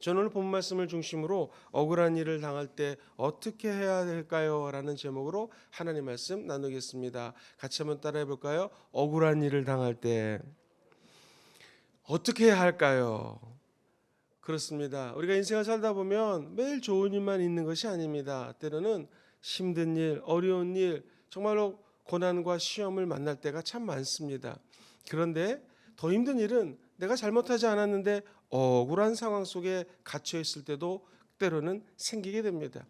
저는 오늘 본 말씀을 중심으로 억울한 일을 당할 때 어떻게 해야 될까요? 라는 제목으로 하나님 말씀 나누겠습니다. 같이 한번 따라해 볼까요? 억울한 일을 당할 때 어떻게 해야 할까요? 그렇습니다. 우리가 인생을 살다 보면 매일 좋은 일만 있는 것이 아닙니다. 때로는 힘든 일, 어려운 일, 정말로 고난과 시험을 만날 때가 참 많습니다. 그런데 더 힘든 일은 내가 잘못하지 않았는데 억울한 상황 속에 갇혀 있을 때도 때로는 생기게 됩니다.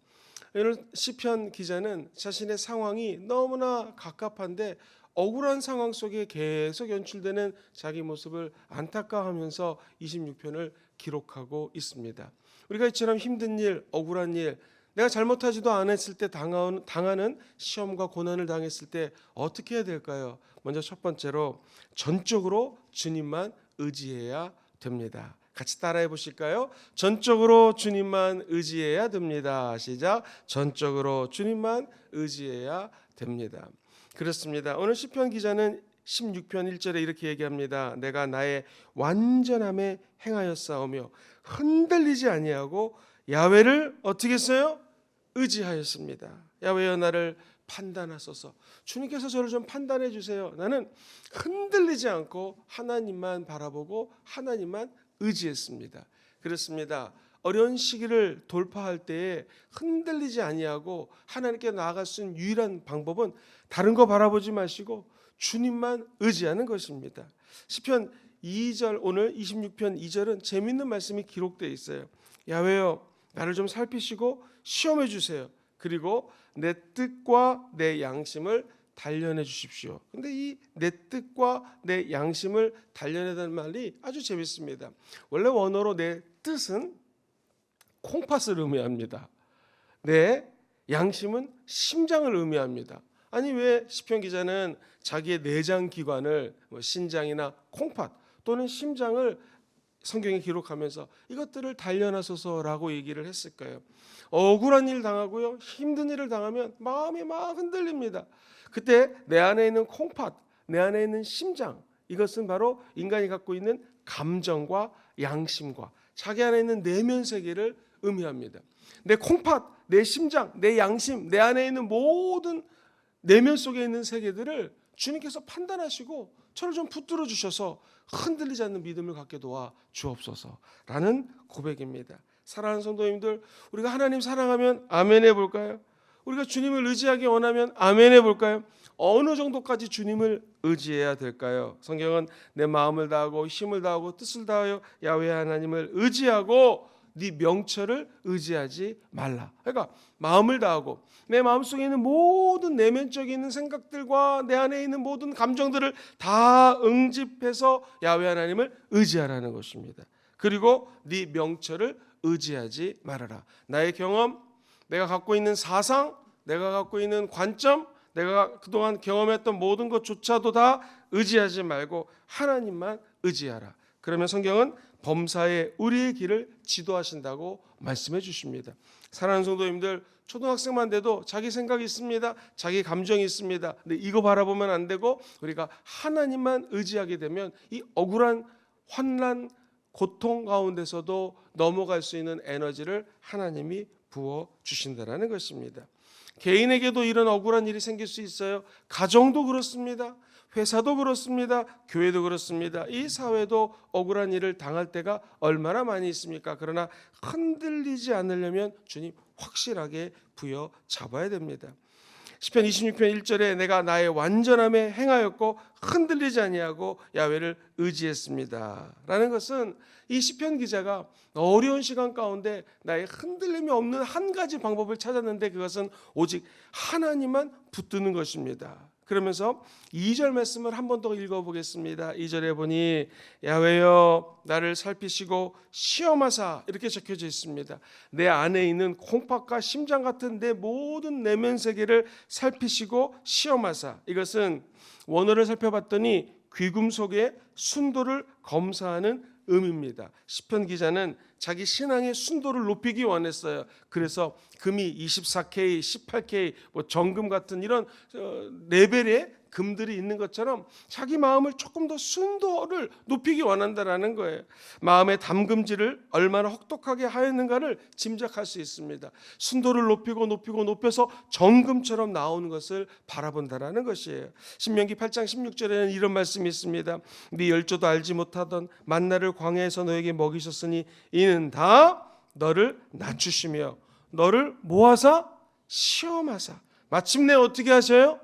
오늘 시편 기자는 자신의 상황이 너무나 갑갑한데 억울한 상황 속에 계속 연출되는 자기 모습을 안타까워하면서 26편을 기록하고 있습니다. 우리가 이처럼 힘든 일, 억울한 일, 내가 잘못하지도 않았을 때 당하는 시험과 고난을 당했을 때 어떻게 해야 될까요? 먼저 첫 번째로 전적으로 주님만 의지해야 됩니다. 같이 따라해 보실까요? 전적으로 주님만 의지해야 됩니다. 시작. 전적으로 주님만 의지해야 됩니다. 그렇습니다. 오늘 시편 기자는 16편 1절에 이렇게 얘기합니다. 내가 나의 완전함에 행하였사오며 흔들리지 아니하고 야훼를 어떻게 했어요? 의지하였습니다. 야훼여 나를 판단하소서. 주님께서 저를 좀 판단해 주세요. 나는 흔들리지 않고 하나님만 바라보고 하나님만 의지했습니다. 그렇습니다. 어려운 시기를 돌파할 때에 흔들리지 아니하고 하나님께 나아갈 수 있는 유일한 방법은 다른 거 바라보지 마시고 주님만 의지하는 것입니다. 시편 2절 오늘 26편 2절은 재미있는 말씀이 기록되어 있어요. 야훼여 나를 좀 살피시고 시험해 주세요. 그리고 내 뜻과 내 양심을 단련해 주십시오. 근데 이 내 뜻과 내 양심을 단련해다는 말이 아주 재밌습니다. 원래 원어로 내 뜻은 콩팥을 의미합니다. 내 양심은 심장을 의미합니다. 아니 왜 시편 기자는 자기의 내장 기관을 신장이나 콩팥 또는 심장을 성경에 기록하면서 이것들을 단련하소서라고 얘기를 했을까요? 억울한 일 당하고요, 힘든 일을 당하면 마음이 막 흔들립니다. 그때 내 안에 있는 콩팥, 내 안에 있는 심장, 이것은 바로 인간이 갖고 있는 감정과 양심과 자기 안에 있는 내면 세계를 의미합니다. 내 콩팥, 내 심장, 내 양심, 내 안에 있는 모든 내면 속에 있는 세계들을 주님께서 판단하시고 저를 좀 붙들어 주셔서 흔들리지 않는 믿음을 갖게 도와 주옵소서라는 고백입니다. 사랑하는 성도님들, 우리가 하나님 사랑하면 아멘 해볼까요? 우리가 주님을 의지하기 원하면 아멘 해볼까요? 어느 정도까지 주님을 의지해야 될까요? 성경은 내 마음을 다하고 힘을 다하고 뜻을 다하여 야훼 하나님을 의지하고 네 명철을 의지하지 말라. 그러니까 마음을 다하고 내 마음속에 있는 모든 내면적인 있는 생각들과 내 안에 있는 모든 감정들을 다 응집해서 야훼 하나님을 의지하라는 것입니다. 그리고 네 명철을 의지하지 말아라. 나의 경험, 내가 갖고 있는 사상, 내가 갖고 있는 관점, 내가 그동안 경험했던 모든 것조차도 다 의지하지 말고 하나님만 의지하라. 그러면 성경은 범사에 우리의 길을 지도하신다고 말씀해 주십니다. 사랑하는 성도님들, 초등학생만 돼도 자기 생각이 있습니다. 자기 감정이 있습니다. 근데 이거 바라보면 안 되고 우리가 하나님만 의지하게 되면 이 억울한 환난, 고통 가운데서도 넘어갈 수 있는 에너지를 하나님이 부어 주신다라는 것입니다. 개인에게도 이런 억울한 일이 생길 수 있어요. 가정도 그렇습니다. 회사도 그렇습니다. 교회도 그렇습니다. 이 사회도 억울한 일을 당할 때가 얼마나 많이 있습니까? 그러나 흔들리지 않으려면 주님 확실하게 부여 잡아야 됩니다. 시편 26편 1절에 내가 나의 완전함에 행하였고 흔들리지 아니하고 야훼를 의지했습니다 라는 것은 이 시편 기자가 어려운 시간 가운데 나의 흔들림이 없는 한 가지 방법을 찾았는데 그것은 오직 하나님만 붙드는 것입니다. 그러면서 2절 말씀을 한 번 더 읽어보겠습니다. 2절에 보니 야훼여 나를 살피시고 시험하사 이렇게 적혀져 있습니다. 내 안에 있는 콩팥과 심장 같은 내 모든 내면 세계를 살피시고 시험하사, 이것은 원어를 살펴봤더니 귀금속의 순도를 검사하는 의미입니다. 시편 기자는 자기 신앙의 순도를 높이기 원했어요. 그래서 금이 24K, 18K, 정금 같은 이런 레벨의 금들이 있는 것처럼 자기 마음을 조금 더 순도를 높이기 원한다라는 거예요. 마음의 담금질을 얼마나 혹독하게 하였는가를 짐작할 수 있습니다. 순도를 높여서 정금처럼 나오는 것을 바라본다라는 것이에요. 신명기 8장 16절에는 이런 말씀이 있습니다. 네 열조도 알지 못하던 만나를 광야에서 너에게 먹이셨으니 이는 다 너를 낮추시며 너를 모아사 시험하사 마침내 어떻게 하셔요?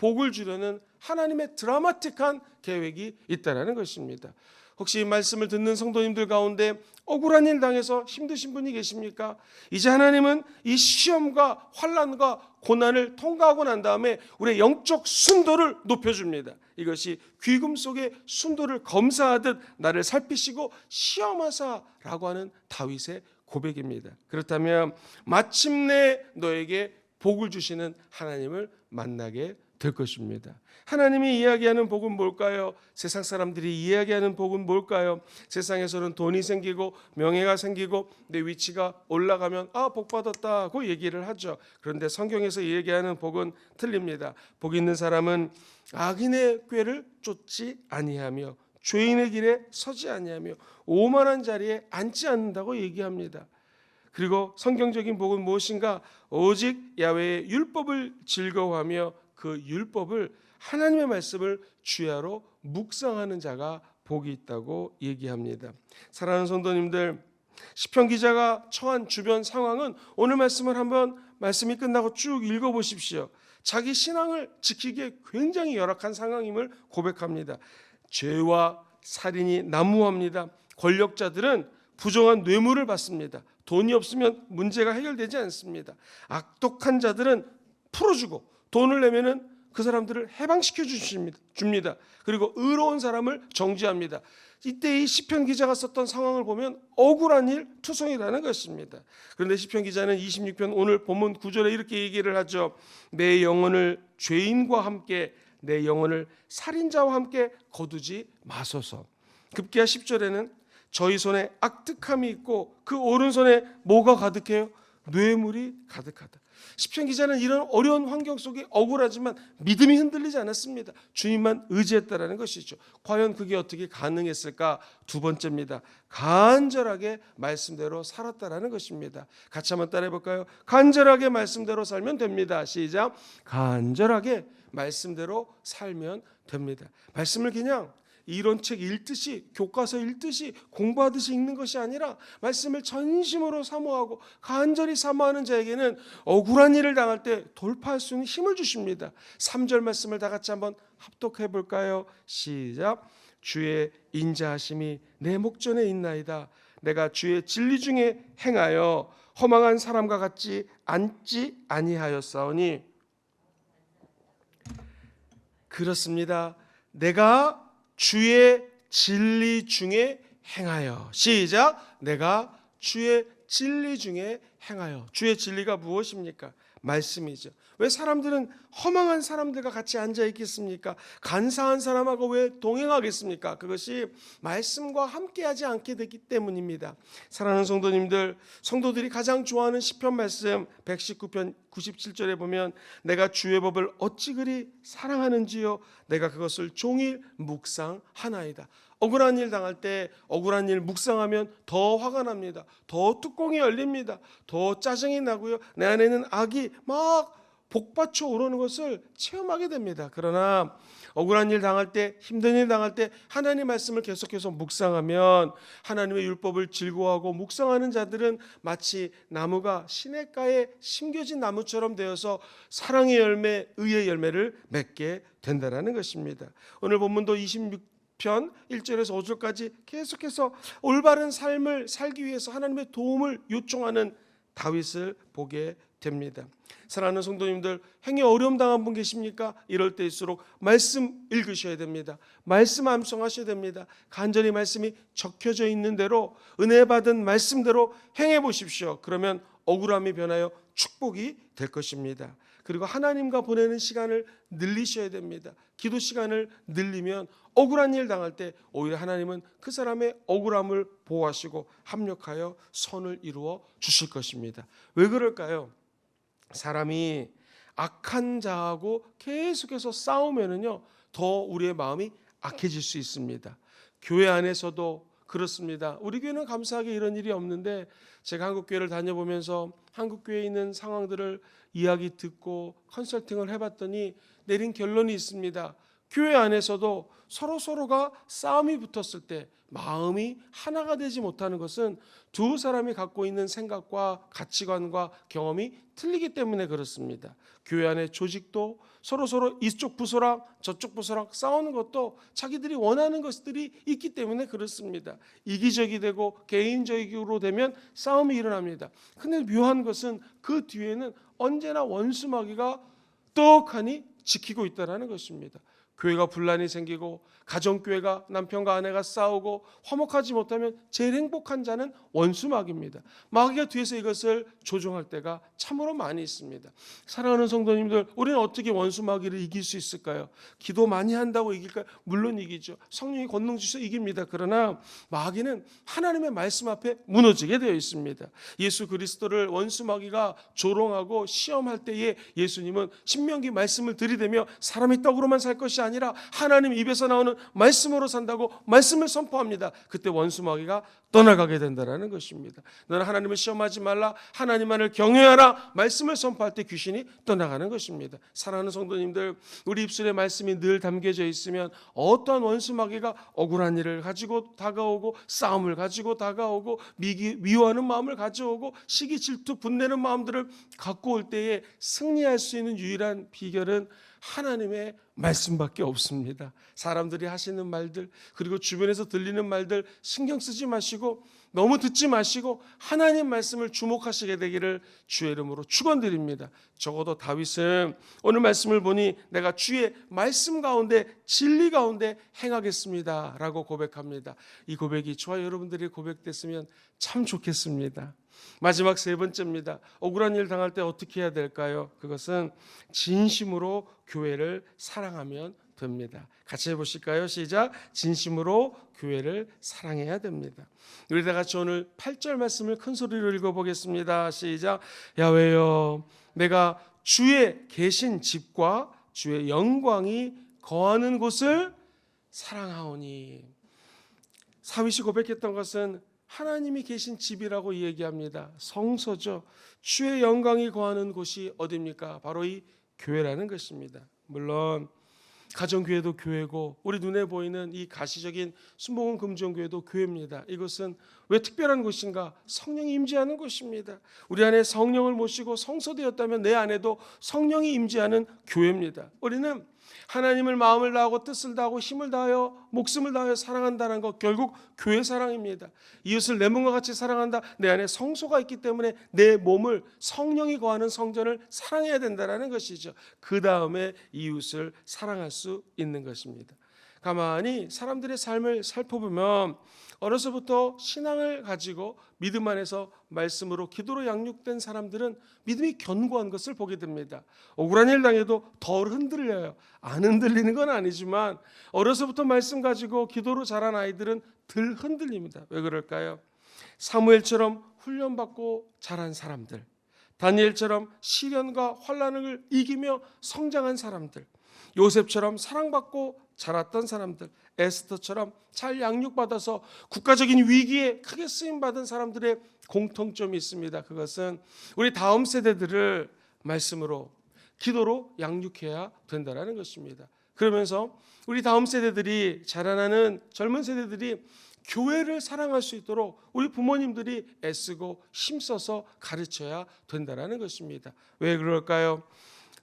복을 주려는 하나님의 드라마틱한 계획이 있다는 것입니다. 혹시 이 말씀을 듣는 성도님들 가운데 억울한 일 당해서 힘드신 분이 계십니까? 이제 하나님은 이 시험과 환난과 고난을 통과하고 난 다음에 우리의 영적 순도를 높여줍니다. 이것이 귀금 속의 순도를 검사하듯 나를 살피시고 시험하사라고 하는 다윗의 고백입니다. 그렇다면 마침내 너에게 복을 주시는 하나님을 만나게 될 것입니다. 하나님이 이야기하는 복은 뭘까요? 세상 사람들이 이야기하는 복은 뭘까요? 세상에서는 돈이 생기고 명예가 생기고 내 위치가 올라가면 복 받았다고 얘기를 하죠. 그런데 성경에서 얘기하는 복은 틀립니다. 복 있는 사람은 악인의 꾀를 쫓지 아니하며 죄인의 길에 서지 아니하며 오만한 자리에 앉지 않는다고 얘기합니다. 그리고 성경적인 복은 무엇인가? 오직 야훼의 율법을 즐거워하며 그 율법을 하나님의 말씀을 주야로 묵상하는 자가 복이 있다고 얘기합니다. 사랑하는 성도님들, 시편 기자가 처한 주변 상황은 오늘 말씀을 한번 말씀이 끝나고 쭉 읽어보십시오. 자기 신앙을 지키기에 굉장히 열악한 상황임을 고백합니다. 죄와 살인이 난무합니다. 권력자들은 부정한 뇌물을 받습니다. 돈이 없으면 문제가 해결되지 않습니다. 악독한 자들은 풀어주고 돈을 내면은 그 사람들을 해방시켜 줍니다. 그리고 의로운 사람을 정죄합니다. 이때 이 시편 기자가 썼던 상황을 보면 억울한 일 투성이라는 것입니다. 그런데 시편 기자는 26편 오늘 본문 9절에 이렇게 얘기를 하죠. 내 영혼을 죄인과 함께 내 영혼을 살인자와 함께 거두지 마소서. 급기야 10절에는 저희 손에 악득함이 있고 그 오른손에 뭐가 가득해요? 뇌물이 가득하다. 시편 기자는 이런 어려운 환경 속에 억울하지만 믿음이 흔들리지 않았습니다. 주님만 의지했다라는 것이죠. 과연 그게 어떻게 가능했을까? 두 번째입니다. 간절하게 말씀대로 살았다라는 것입니다. 같이 한번 따라해 볼까요? 간절하게 말씀대로 살면 됩니다. 시작. 간절하게 말씀대로 살면 됩니다. 말씀을 그냥 이론책 읽듯이 교과서 읽듯이 공부하듯이 읽는 것이 아니라 말씀을 전심으로 사모하고 간절히 사모하는 자에게는 억울한 일을 당할 때 돌파할 수 있는 힘을 주십니다. 3절 말씀을 다 같이 한번 합독해 볼까요? 시작. 주의 인자하심이 내 목전에 있나이다. 내가 주의 진리 중에 행하여 허망한 사람과 같이 앉지 아니하였사오니. 그렇습니다. 내가 주의 진리 중에 행하여. 시작. 내가 주의 진리 중에 행하여. 주의 진리가 무엇입니까? 말씀이죠. 왜 사람들은 허망한 사람들과 같이 앉아 있겠습니까? 간사한 사람하고 왜 동행하겠습니까? 그것이 말씀과 함께하지 않게 되기 때문입니다. 사랑하는 성도님들, 성도들이 가장 좋아하는 시편 말씀 119편 97절에 보면 내가 주의 법을 어찌 그리 사랑하는지요 내가 그것을 종일 묵상하나이다. 억울한 일 당할 때 억울한 일 묵상하면 더 화가 납니다. 더 뚜껑이 열립니다. 더 짜증이 나고요. 내 안에는 악이 막 복받쳐 오르는 것을 체험하게 됩니다. 그러나 억울한 일 당할 때, 힘든 일 당할 때 하나님 말씀을 계속해서 묵상하면 하나님의 율법을 즐거워하고 묵상하는 자들은 마치 나무가 시냇가에 심겨진 나무처럼 되어서 사랑의 열매, 의의 열매를 맺게 된다는 것입니다. 오늘 본문도 26편 1절에서 5절까지 계속해서 올바른 삶을 살기 위해서 하나님의 도움을 요청하는 다윗을 보게 됩니다. 사랑하는 성도님들, 행에 어려움 당한 분 계십니까? 이럴 때일수록 말씀 읽으셔야 됩니다. 말씀 암송하셔야 됩니다. 간절히 말씀이 적혀져 있는 대로 은혜 받은 말씀대로 행해 보십시오. 그러면 억울함이 변하여 축복이 될 것입니다. 그리고 하나님과 보내는 시간을 늘리셔야 됩니다. 기도 시간을 늘리면 억울한 일 당할 때 오히려 하나님은 그 사람의 억울함을 보호하시고 합력하여 선을 이루어 주실 것입니다. 왜 그럴까요? 사람이 악한 자하고 계속해서 싸우면은요, 더 우리의 마음이 악해질 수 있습니다. 교회 안에서도 그렇습니다. 우리 교회는 감사하게 이런 일이 없는데, 제가 한국 교회를 다녀보면서 한국 교회에 있는 상황들을 이야기 듣고 컨설팅을 해봤더니 내린 결론이 있습니다. 교회 안에서도 서로가 싸움이 붙었을 때 마음이 하나가 되지 못하는 것은 두 사람이 갖고 있는 생각과 가치관과 경험이 틀리기 때문에 그렇습니다. 교회 안의 조직도 서로 이쪽 부서랑 저쪽 부서랑 싸우는 것도 자기들이 원하는 것들이 있기 때문에 그렇습니다. 이기적이 되고 개인적으로 되면 싸움이 일어납니다. 근데 묘한 것은 그 뒤에는 언제나 원수마귀가 떡하니 지키고 있다는 것입니다. 교회가 분란이 생기고 가정교회가 남편과 아내가 싸우고 화목하지 못하면 제일 행복한 자는 원수마귀입니다. 마귀가 뒤에서 이것을 조종할 때가 참으로 많이 있습니다. 사랑하는 성도님들, 우리는 어떻게 원수마귀를 이길 수 있을까요? 기도 많이 한다고 이길까요? 물론 이기죠. 성령이 권능 주셔서 이깁니다. 그러나 마귀는 하나님의 말씀 앞에 무너지게 되어 있습니다. 예수 그리스도를 원수마귀가 조롱하고 시험할 때에 예수님은 신명기 말씀을 들이대며 사람이 떡으로만 살 것이 아니라 하나님 입에서 나오는 말씀으로 산다고 말씀을 선포합니다. 그때 원수마귀가 떠나가게 된다는 것입니다. 너는 하나님을 시험하지 말라, 하나님만을 경외하라 말씀을 선포할 때 귀신이 떠나가는 것입니다. 사랑하는 성도님들, 우리 입술에 말씀이 늘 담겨져 있으면 어떠한 원수마귀가 억울한 일을 가지고 다가오고 싸움을 가지고 다가오고 미워하는 마음을 가져오고 시기 질투 분내는 마음들을 갖고 올 때에 승리할 수 있는 유일한 비결은 하나님의 말씀밖에 없습니다. 사람들이 하시는 말들, 그리고 주변에서 들리는 말들 신경 쓰지 마시고 너무 듣지 마시고 하나님 말씀을 주목하시게 되기를 주의 이름으로 축원드립니다. 적어도 다윗은 오늘 말씀을 보니 내가 주의 말씀 가운데 진리 가운데 행하겠습니다 라고 고백합니다. 이 고백이 저와 여러분들이 고백됐으면 참 좋겠습니다. 마지막 세 번째입니다. 억울한 일 당할 때 어떻게 해야 될까요? 그것은 진심으로 교회를 사랑하면 됩니다. 같이 해보실까요? 시작. 진심으로 교회를 사랑해야 됩니다. 우리 다 같이 오늘 8절 말씀을 큰 소리로 읽어보겠습니다. 시작. 야훼여, 내가 주의 계신 집과 주의 영광이 거하는 곳을 사랑하오니. 다윗이 고백했던 것은 하나님이 계신 집이라고 얘기합니다. 성소죠. 주의 영광이 거하는 곳이 어디입니까? 바로 이 교회라는 것입니다. 물론 가정교회도 교회고 우리 눈에 보이는 이 가시적인 순복음 금종교회도 교회입니다. 이것은 왜 특별한 곳인가? 성령이 임재하는 곳입니다. 우리 안에 성령을 모시고 성소되었다면 내 안에도 성령이 임재하는 교회입니다. 우리는 하나님을 마음을 다하고 뜻을 다하고 힘을 다하여 목숨을 다하여 사랑한다는 것, 결국 교회 사랑입니다. 이웃을 내 몸과 같이 사랑한다. 내 안에 성소가 있기 때문에 내 몸을 성령이 거하는 성전을 사랑해야 된다는 것이죠. 그 다음에 이웃을 사랑할 수 있는 것입니다. 가만히 사람들의 삶을 살펴보면 어려서부터 신앙을 가지고 믿음 안에서 말씀으로 기도로 양육된 사람들은 믿음이 견고한 것을 보게 됩니다. 억울한 일 당해도 덜 흔들려요. 안 흔들리는 건 아니지만 어려서부터 말씀 가지고 기도로 자란 아이들은 덜 흔들립니다. 왜 그럴까요? 사무엘처럼 훈련받고 자란 사람들, 다니엘처럼 시련과 환난을 이기며 성장한 사람들, 요셉처럼 사랑받고 자랐던 사람들, 에스더처럼 잘 양육받아서 국가적인 위기에 크게 쓰임받은 사람들의 공통점이 있습니다. 그것은 우리 다음 세대들을 말씀으로 기도로 양육해야 된다는 것입니다. 그러면서 우리 다음 세대들이 자라나는 젊은 세대들이 교회를 사랑할 수 있도록 우리 부모님들이 애쓰고 힘써서 가르쳐야 된다는 것입니다. 왜 그럴까요?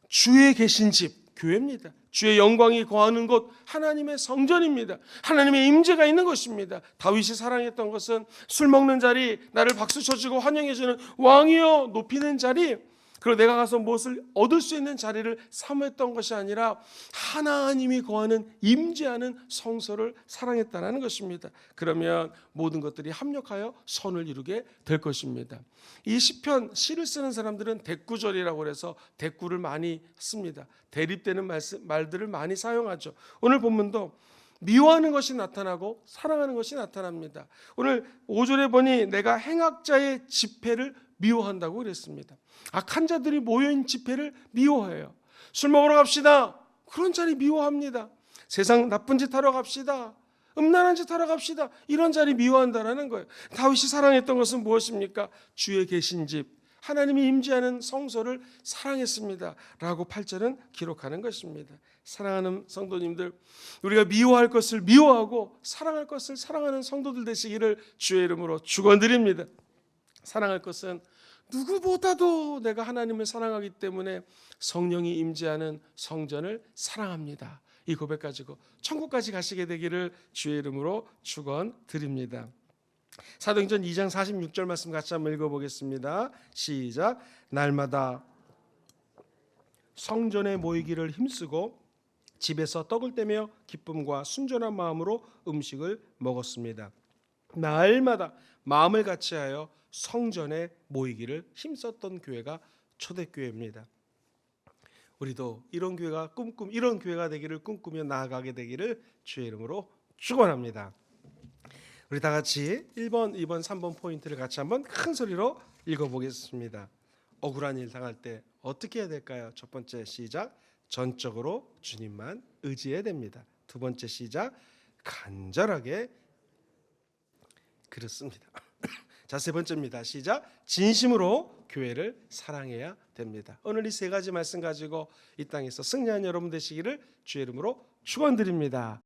주의 계신 집, 교회입니다. 주의 영광이 거하는 곳, 하나님의 성전입니다. 하나님의 임재가 있는 것입니다. 다윗이 사랑했던 것은 술 먹는 자리, 나를 박수 쳐주고 환영해주는 왕이여 높이는 자리, 그리고 내가 가서 무엇을 얻을 수 있는 자리를 사모했던 것이 아니라 하나님이 거하는 임재하는 성소를 사랑했다는 것입니다. 그러면 모든 것들이 합력하여 선을 이루게 될 것입니다. 이 시편, 시를 쓰는 사람들은 대꾸절이라고 해서 대꾸를 많이 씁니다. 대립되는 말들을 많이 사용하죠. 오늘 본문도 미워하는 것이 나타나고 사랑하는 것이 나타납니다. 오늘 5절에 보니 내가 행악자의 집회를 미워한다고 그랬습니다. 악한 자들이 모여있는 집회를 미워해요. 술 먹으러 갑시다. 그런 자리 미워합니다. 세상 나쁜 짓 하러 갑시다. 음란한 짓 하러 갑시다. 이런 자리 미워한다라는 거예요. 다윗이 사랑했던 것은 무엇입니까? 주의 계신 집, 하나님이 임재하는 성소를 사랑했습니다 라고 8절은 기록하는 것입니다. 사랑하는 성도님들, 우리가 미워할 것을 미워하고 사랑할 것을 사랑하는 성도들 되시기를 주의 이름으로 축원드립니다. 사랑할 것은 누구보다도 내가 하나님을 사랑하기 때문에 성령이 임재하는 성전을 사랑합니다. 이 고백 가지고 천국까지 가시게 되기를 주의 이름으로 축원드립니다. 사도행전 2장 46절 말씀 같이 한번 읽어보겠습니다. 시작. 날마다 성전에 모이기를 힘쓰고 집에서 떡을 떼며 기쁨과 순전한 마음으로 음식을 먹었습니다. 날마다 마음을 같이하여 성전에 모이기를 힘썼던 교회가 초대교회입니다. 우리도 이런 교회가 이런 교회가 되기를 꿈꾸며 나아가게 되기를 주의 이름으로 축원합니다. 우리 다 같이 1번, 2번, 3번 포인트를 같이 한번 큰 소리로 읽어보겠습니다. 억울한 일 당할 때 어떻게 해야 될까요? 첫 번째 시작. 전적으로 주님만 의지해야 됩니다. 두 번째 시작. 간절하게 그렇습니다. 자, 세 번째입니다. 시작. 진심으로 교회를 사랑해야 됩니다. 오늘 이 세 가지 말씀 가지고 이 땅에서 승리한 여러분 되시기를 주의 이름으로 축원드립니다.